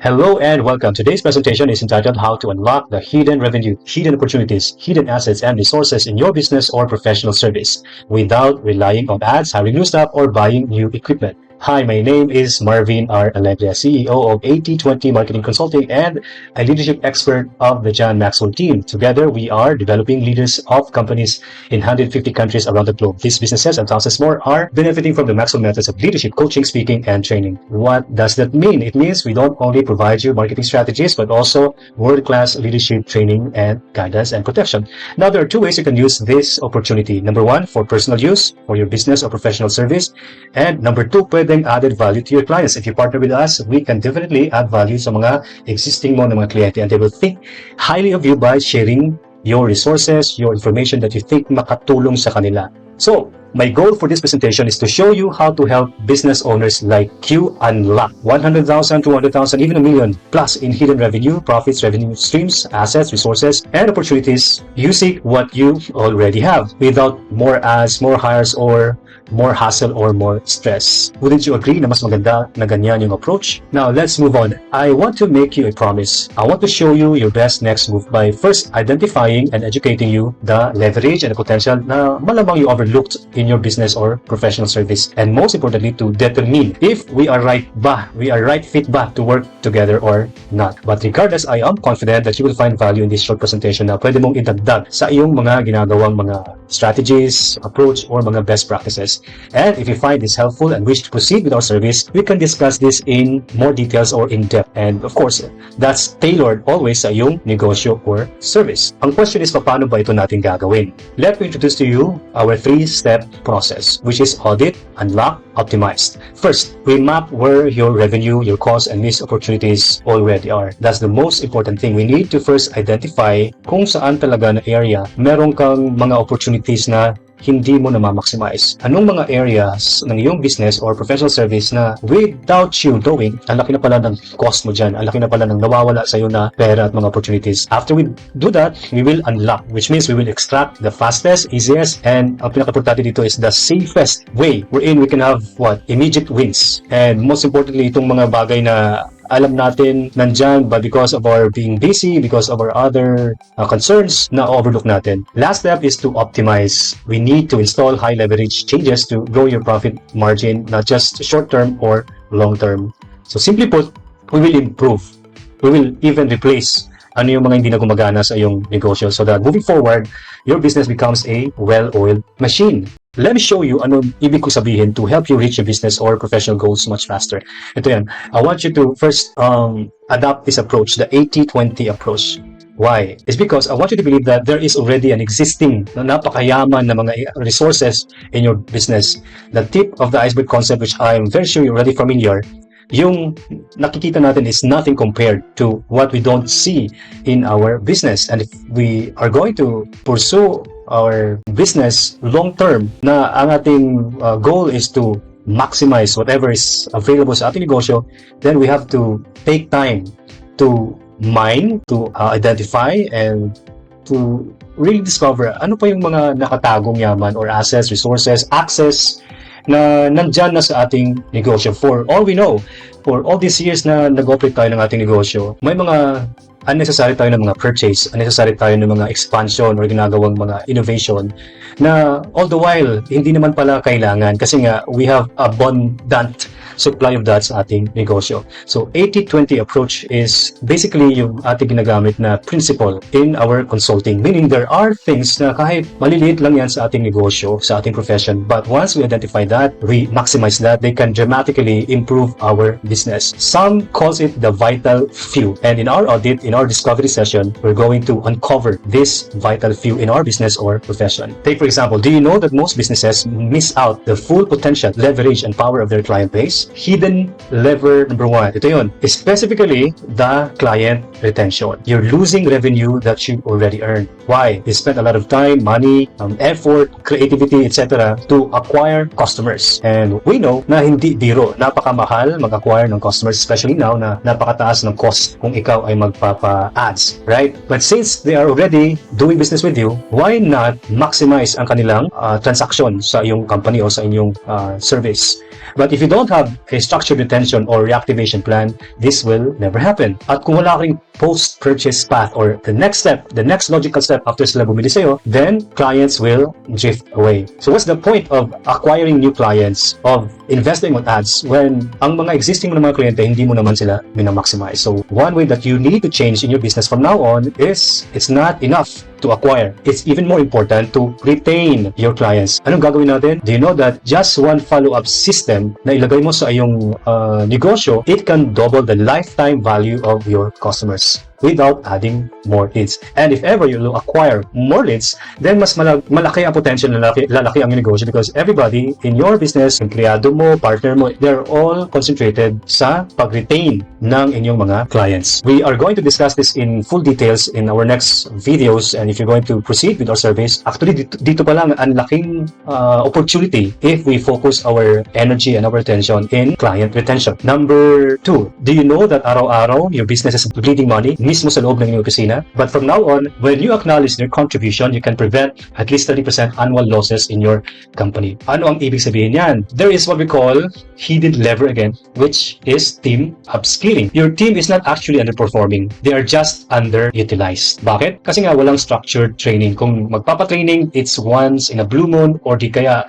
Hello and welcome. Today's presentation is entitled How to Unlock the Hidden Revenue, Hidden Opportunities, Hidden Assets, and Resources in Your Business or Professional Service without relying on ads, hiring new staff, or buying new equipment. Hi, my name is Marvin R. Alegria, CEO of 8020 Marketing Consulting and a leadership expert of the John Maxwell team. Together, we are developing leaders of companies in 150 countries around the globe. These businesses and thousands more are benefiting from the Maxwell methods of leadership, coaching, speaking, and training. What does that mean? It means we don't only provide you marketing strategies, but also world-class leadership training and guidance and protection. Now, there are two ways you can use this opportunity. Number one, for personal use, for your business or professional service. And number two, pwedeng added value to your clients. If you partner with us, we can definitely add value sa mga existing mo na mga kliyente, and they will think highly of you by sharing your resources, your information that you think makatulong sa kanila. So, my goal for this presentation is to show you how to help business owners like you unlock 100,000, 200,000, even a million plus in hidden revenue, profits, revenue streams, assets, resources, and opportunities using what you already have without more ads, more hires, or more hassle or more stress. Wouldn't you agree na mas maganda na ganyan yung approach? Now, let's move on. I want to make you a promise. I want to show you your best next move by first identifying and educating you the leverage and the potential na malamang you overlooked in your business or professional service. And most importantly, to determine if we are right fit ba to work together or not. But regardless, I am confident that you will find value in this short presentation na pwede mong idagdag sa iyong mga ginagawang mga strategies, approach, or mga best practices. And if you find this helpful and wish to proceed with our service, we can discuss this in more details or in depth. And of course, that's tailored always sa iyong negosyo or service. Ang question is, paano ba ito natin gagawin? Let me introduce to you our three-step process, which is audit, unlock, optimized. First, we map where your revenue, your costs, and missed opportunities already are. That's the most important thing. We need to first identify kung saan talaga na area meron kang mga opportunities na hindi mo na ma-maximize. Anong mga areas ng iyong business or professional service na without you knowing, ang laki na pala ng cost mo dyan, ang laki na pala ng nawawala sa iyo na pera at mga opportunities. After we do that, we will unlock, which means we will extract the fastest, easiest, and ang pinaka-importante dito is the safest way wherein we can have immediate wins. And most importantly, itong mga bagay na alam natin nandyan, but because of our being busy, because of our other concerns, na-overlook natin. Last step is to optimize. We need to install high leverage changes to grow your profit margin, not just short-term or long-term. So simply put, we will improve. We will even replace ano yung mga hindi na gumagana sa iyong negosyo so that moving forward, your business becomes a well-oiled machine. Let me show you anong ibig ko sabihin to help you reach your business or professional goals much faster. Ito yan. I want you to first adopt this approach, the 80-20 approach. Why? It's because I want you to believe that there is already an existing napakayaman na mga resources in your business. The tip of the iceberg concept, which I'm very sure you're already familiar, yung nakikita natin is nothing compared to what we don't see in our business. And if we are going to pursue our business long term, na ang ating goal is to maximize whatever is available sa ating negosyo, then we have to take time to mine, to identify, and to really discover ano pa yung mga nakatagong yaman or assets, resources, access na nandyan na sa ating negosyo. For all we know, for all these years na nag-operate tayo ng ating negosyo, may mga unnecessary tayo ng mga purchase, unnecessary tayo ng mga expansion or ginagawang mga innovation na all the while, hindi naman pala kailangan kasi nga we have abundant supply of that sa ating negosyo. So, 80-20 approach is basically yung ating ginagamit na principle in our consulting. Meaning, there are things na kahit maliliit lang yan sa ating negosyo, sa ating profession, but once we identify that, we maximize that, they can dramatically improve our business. Some calls it the vital few. And in our audit, in our discovery session, we're going to uncover this vital few in our business or profession. Take, for example, do you know that most businesses miss out the full potential, leverage, and power of their client base? Hidden lever number one. Ito yun. Specifically, the client retention. You're losing revenue that you already earned. Why? You spent a lot of time, money, effort, creativity, etc. to acquire customers. And we know na hindi biro. Napakamahal mag-acquire ng customers, especially now na napakataas ng cost kung ikaw ay magpapa-ads. Right? But since they are already doing business with you, why not maximize ang kanilang transaction sa iyong company o sa inyong service? But if you don't have a structured retention or reactivation plan, this will never happen. At kung wala kang post-purchase path or the next logical step after sila bumili sa'yo, then clients will drift away. So what's the point of acquiring new clients, of investing on ads, when ang mga existing mga kliyente, hindi mo naman sila minamaximize? So one way that you need to change in your business from now on is it's not enough to acquire. It's even more important to retain your clients. Anong gagawin natin? Do you know that just one follow-up system na ilagay mo sa iyong negosyo, it can double the lifetime value of your customers without adding more leads. And if ever you acquire more leads, then mas malaki ang potential na lalaki ang negosyo, because everybody in your business, empleyado mo, partner mo, they're all concentrated sa pag-retain ng inyong mga clients. We are going to discuss this in full details in our next videos, and if you're going to proceed with our service, actually dito pa lang ang laking opportunity if we focus our energy and our attention in client retention. Number 2, do you know that araw-araw your business is bleeding money mismo sa loob ng inyong opisina? But from now on, when you acknowledge their contribution, you can prevent at least 30% annual losses in your company. Ano ang ibig sabihin yan? There is what we call hidden lever again, which is team upskilling. Your team is not actually underperforming. They are just underutilized. Bakit? Kasi nga walang structured training. Kung magpapatraining, it's once in a blue moon, or di kaya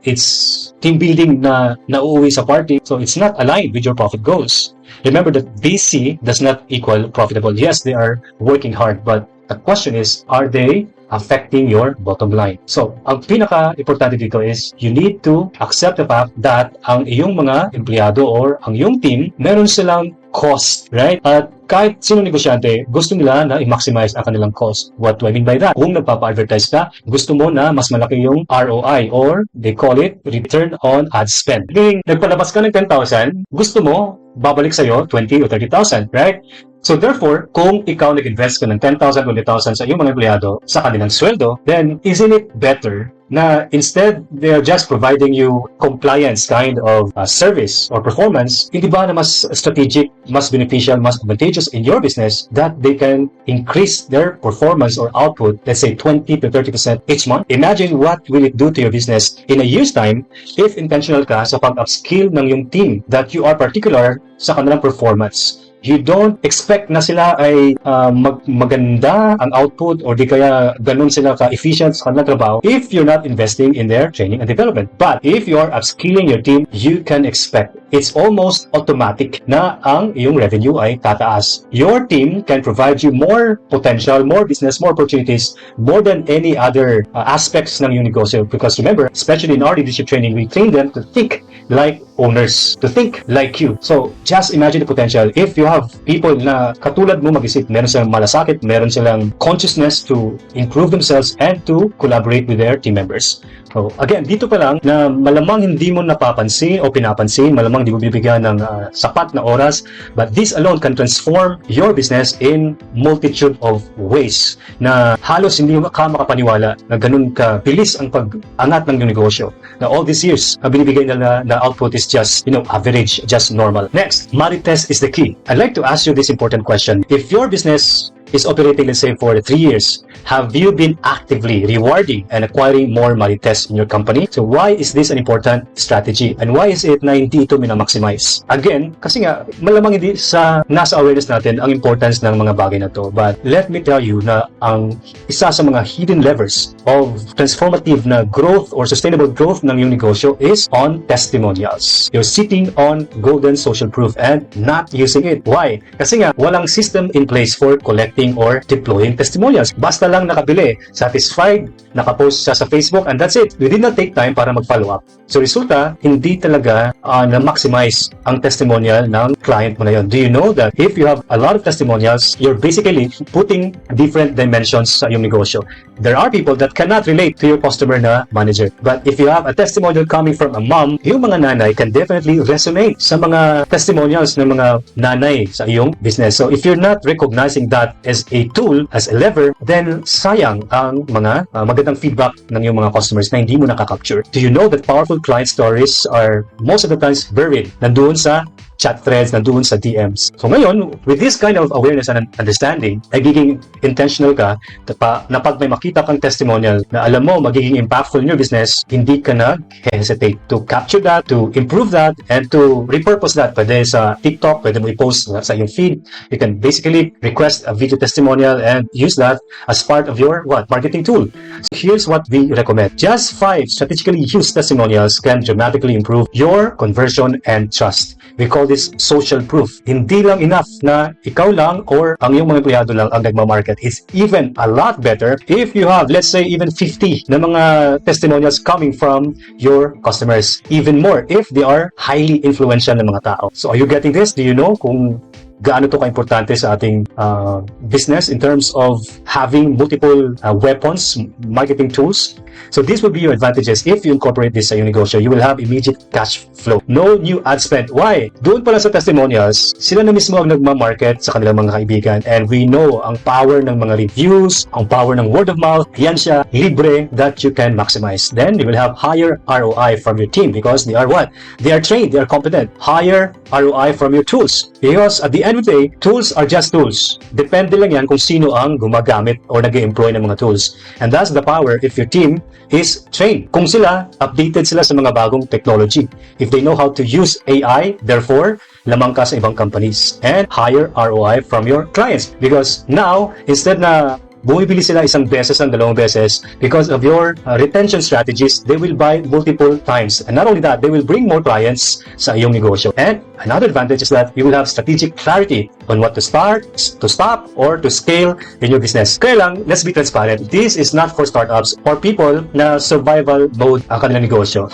it's team building na nauuwi sa party. So it's not aligned with your profit goals. Remember that busy does not equal profitable. Yes, they are working hard, but the question is, are they affecting your bottom line? So, ang pinaka-importante dito is you need to accept the fact that ang iyong mga empleyado or ang iyong team, meron silang cost, right? At kahit sino negosyante, gusto nila na i-maximize ang kanilang cost. What do I mean by that? Kung nagpapa-advertise ka, gusto mo na mas malaki yung ROI, or they call it return on ad spend. Meaning, nagpalabas ka ng 10,000, gusto mo, babalik sa'yo 20 o 30,000, right? So therefore, kung ikaw nag-invest ka ng 10,000, 20,000 sa iyong mga empleyado sa kanilang sweldo, then isn't it better na instead they're just providing you compliance kind of service or performance, hindi ba na mas strategic, mas beneficial, mas advantageous in your business that they can increase their performance or output, let's say 20 to 30% each month? Imagine what will it do to your business in a year's time if intentional ka sa pag-upskill ng yung team that you are particular sa kanilang performance. You don't expect na sila ay maganda ang output or di kaya ganun sila ka-efficient sa kanilang trabaho if you're not investing in their training and development. But if you are upskilling your team, you can expect, it's almost automatic na ang iyong revenue ay tataas. Your team can provide you more potential, more business, more opportunities, more than any other aspects ng iyong negosyo. Because remember, especially in our leadership training, we train them to think like owners, to think like you. So just imagine the potential. If you have people na katulad mo mag-isip, meron silang malasakit, meron silang consciousness to improve themselves and to collaborate with their team members. So again, dito pa lang na malamang hindi mo napapansin o pinapansin, malamang hindi mo bibigyan ng sapat na oras, but this alone can transform your business in multitude of ways na halos hindi ka makapaniwala na ganun ka bilis ang pag-angat ng negosyo. Na all these years, binibigay nila na output is just, average, just normal. Next, Marites is the key. I'd like to ask you this important question. If your business is operating, let's say, for 3 years, have you been actively rewarding and acquiring more Marites in your company? So why is this an important strategy? And why is it na hindi ito minamaximize? Again, kasi nga, malamang hindi nasa awareness natin ang importance ng mga bagay na to. But let me tell you na ang isa sa mga hidden levers of transformative na growth or sustainable growth ng iyong negosyo is on testimonials. You're sitting on golden social proof and not using it. Why? Kasi nga, walang system in place for collecting or deploying testimonials. Basta lang nakabili, satisfied, nakapost siya sa Facebook, and that's it. We did not take time para mag-follow up. So resulta, hindi talaga na-maximize ang testimonial ng client mo na yun. Do you know that if you have a lot of testimonials, you're basically putting different dimensions sa iyong negosyo. There are people that cannot relate to your customer na manager. But if you have a testimonial coming from a mom, yung mga nanay can definitely resonate sa mga testimonials ng mga nanay sa iyong business. So if you're not recognizing that as a tool, as a lever, then sayang ang mga magandang feedback ng iyong mga customers na hindi mo nakaka-capture. Do you know that powerful client stories are most of the times buried nandoon sa chat threads, nandoon sa DMs. So ngayon, with this kind of awareness and understanding, nagiging intentional ka na pag may makita kang testimonial na alam mo magiging impactful in your business, hindi ka nag-hesitate to capture that, to improve that, and to repurpose that. Pwede sa TikTok, pwede mo i-post sa iyong feed. You can basically request a video testimonial and use that as part of your marketing tool. So here's what we recommend. Just 5 strategically used testimonials can dramatically improve your conversion and trust. We call this social proof. Hindi lang enough na ikaw lang or ang iyong mga empleyado lang ang nagmamarket. It's even a lot better if you have, let's say, even 50 na mga testimonials coming from your customers. Even more if they are highly influential na mga tao. So are you getting this? Do you know kung gaano to ka-importante sa ating business in terms of having multiple weapons, marketing tools? So these will be your advantages if you incorporate this sa iyong negosyo. You will have immediate cash flow. No new ad spend. Why? Doon pala sa testimonials, sila na mismo ang nagmamarket sa kanilang mga kaibigan. And we know ang power ng mga reviews, ang power ng word of mouth. Yan siya, libre, that you can maximize. Then you will have higher ROI from your team because they are what? They are trained, they are competent. Higher ROI from your tools. Because at the end of the day, tools are just tools. Depende lang yan kung sino ang gumagamit or nag-employ ng mga tools. And that's the power if your team is trained. Kung sila, updated sila sa mga bagong technology. If they know how to use AI, therefore, lamang ka sa ibang companies. And higher ROI from your clients. Because now, instead na bumibili sila isang beses ng dalawang beses, because of your retention strategies, they will buy multiple times. And not only that, they will bring more clients sa iyong negosyo. And another advantage is that you will have strategic clarity on what to start, to stop, or to scale in your business. Kaya lang, let's be transparent. This is not for startups or people na survival mode ang kanilang negosyo.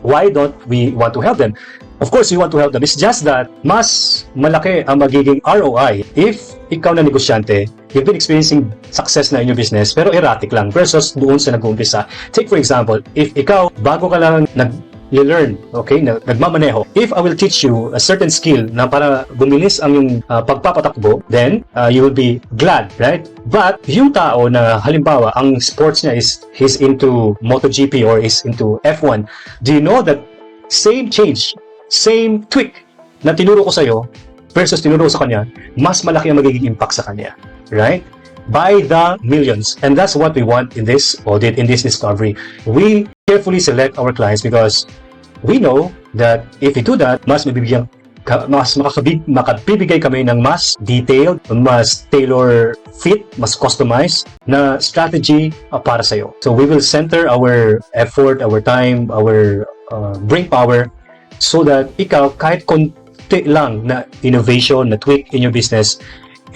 Why don't we want to help them? Of course, we want to help them. It's just that mas malaki ang magiging ROI if ikaw na negosyante, you've been experiencing success na in your business pero erratic lang versus doon sa nag-uumpisa. Take for example, if ikaw bago ka lang nag-learn, okay, nagmamaneho, if I will teach you a certain skill na para bumilis ang yung pagpapatakbo, then you will be glad, right? But yung tao na halimbawa ang sports niya is he's into MotoGP or is into F1, do you know that same change, same tweak na tinuro ko sa'yo versus tinuro sa kanya, mas malaki ang magiging impact sa kanya. Right? By the millions. And that's what we want in this audit, in this discovery. We carefully select our clients because we know that if we do that, mas makabibigay kami ng mas detailed, mas tailor fit, mas customized na strategy para sa'yo. So we will center our effort, our time, our brain power so that ikaw kahit konti lang na innovation, na tweak in your business,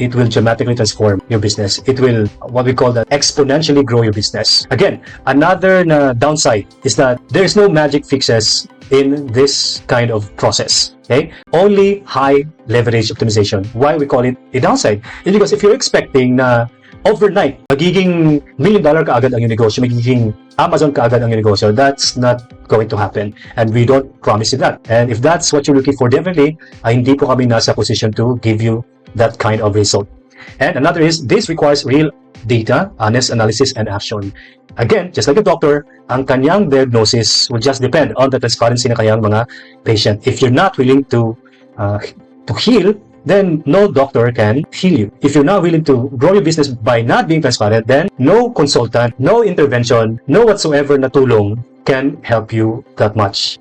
it will dramatically transform your business. It will, what we call that, exponentially grow your business. Again, another downside is that there's no magic fixes in this kind of process. Okay? Only high leverage optimization. Why we call it a downside? Is because if you're expecting na overnight, magiging $1 million kaagad ang yung negosyo, magiging Amazon kaagad ang yung negosyo, that's not going to happen. And we don't promise you that. And if that's what you're looking for, definitely, hindi po kami nasa position to give you that kind of result. And another is, this requires real data, honest analysis, and action. Again, just like a doctor, ang kanyang diagnosis will just depend on the transparency ng kanyang mga patient. If you're not willing to heal, then no doctor can heal you. If you're not willing to grow your business by not being transparent, then no consultant, no intervention, no whatsoever na tulong can help you that much.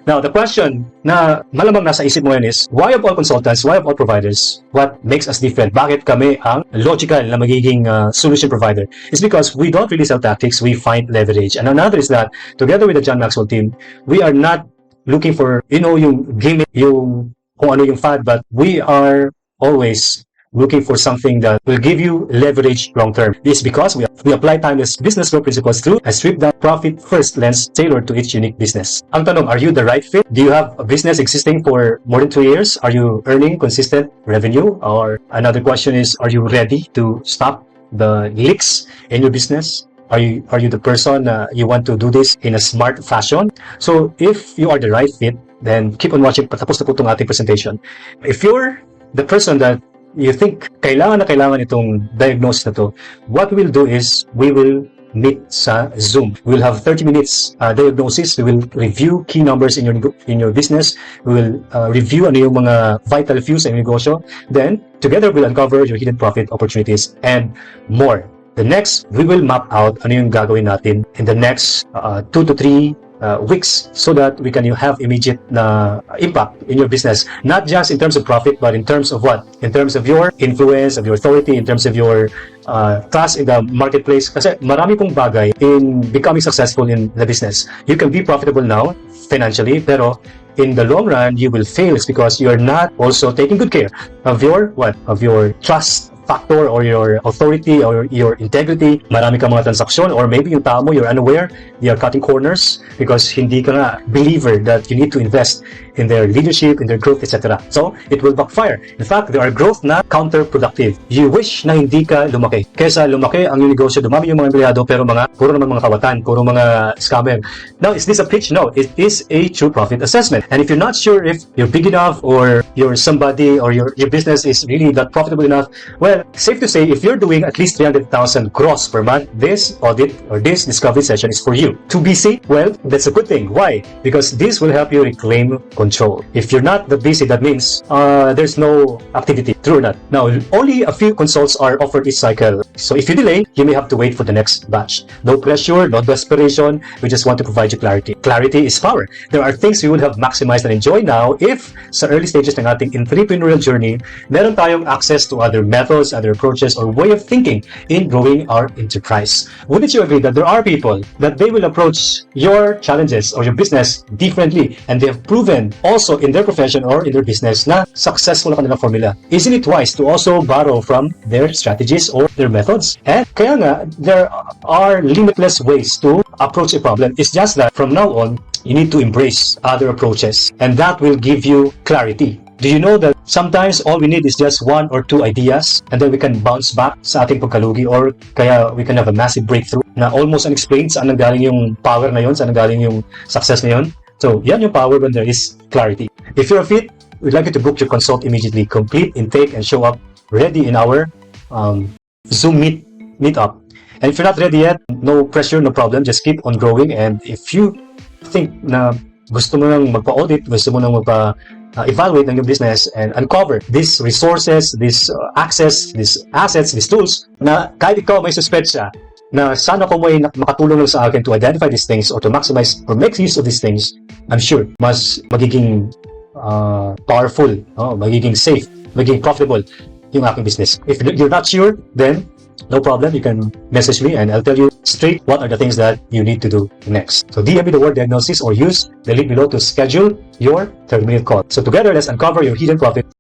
Now, the question na malamang nasa isip mo yan is, why of all consultants, why of all providers, what makes us different? Bakit kami ang logical na magiging solution provider? It's because we don't really sell tactics, we find leverage. And another is that, together with the John Maxwell team, we are not looking for, yung gimmick, yung kung ano yung fad, but we are always looking for something that will give you leverage long term. This is because we apply timeless business growth principles through a stripped down profit first lens tailored to each unique business. Ang tanong, are you the right fit? Do you have a business existing for more than 2 years? Are you earning consistent revenue? Or another question is, are you ready to stop the leaks in your business? Are you the person you want to do this in a smart fashion? So if you are the right fit, then keep on watching. Patapos na po itong ating presentation. If you're the person that you think kailangan na kailangan itong diagnosis na to, what we'll do is we will meet sa Zoom. We'll have 30 minutes diagnosis. We will review key numbers in your business. We will review ano yung mga vital few sa negosyo. Then, together we'll uncover your hidden profit opportunities and more. The next, we will map out ano yung gagawin natin in the next 2 to 3 weeks so that we can have immediate impact in your business, not just in terms of profit but in terms of what? In terms of your influence, of your authority, in terms of your trust in the marketplace. Kasi marami pong bagay in becoming successful in the business. You can be profitable now financially, pero in the long run you will fail because you're not also taking good care of your of your trust factor or your authority or your integrity. Marami kang mga transaksyon or maybe yung tao mo, you're unaware, they are cutting corners because hindi ka nga believer that you need to invest in their leadership, in their growth, etc. So, it will backfire. In fact, there are growth na counterproductive. You wish na hindi ka lumaki. Kesa lumaki ang yung negosyo, dumami yung mga empleyado, pero puro naman mga kawatan, puro mga scammer. Now, is this a pitch? No, it is a true profit assessment. And if you're not sure if you're big enough or you're somebody or your business is really not profitable enough, well, safe to say, if you're doing at least 300,000 gross per month, this audit or this discovery session is for you. Too busy? Well, that's a good thing. Why? Because this will help you reclaim control. If you're not that busy, that means there's no activity. True or not? Now, only a few consults are offered each cycle. So if you delay, you may have to wait for the next batch. No pressure, no desperation. We just want to provide you clarity. Clarity is power. There are things we would have maximized and enjoy now if sa early stages ng ating entrepreneurial journey, meron tayong access to other methods, other approaches, or way of thinking in growing our enterprise. Wouldn't you agree that there are people that they will approach your challenges or your business differently, and they have proven also in their profession or in their business na successful na kanilang formula? Isn't it wise to also borrow from their strategies or their methods? And kaya nga, there are limitless ways to approach a problem. It's just that from now on, you need to embrace other approaches, and that will give you clarity. Do you know that sometimes all we need is just 1 or 2 ideas and then we can bounce back sa ating pagkalugi, or kaya we can have a massive breakthrough na almost unexplained saan nanggaling yung power na yun, saan nanggaling yung success na yun. So, yan yung power when there is clarity. If you're fit, we'd like you to book your consult immediately, complete intake, and show up ready in our Zoom meetup. And if you're not ready yet, no pressure, no problem. Just keep on growing. And if you think na gusto mo nang magpa-audit, gusto mo nang evaluate ng yung business and uncover these resources, this access, these assets, these tools, na kahit ikaw may suspecha na sana ko may makatulong lang sa akin to identify these things or to maximize or make use of these things, I'm sure mas magiging powerful, magiging safe, magiging profitable yung aking business. If you're not sure, then no problem, you can message me and I'll tell you straight what are the things that you need to do next. So DM me the word diagnosis or use the link below to schedule your 30-minute call. So together, let's uncover your hidden profit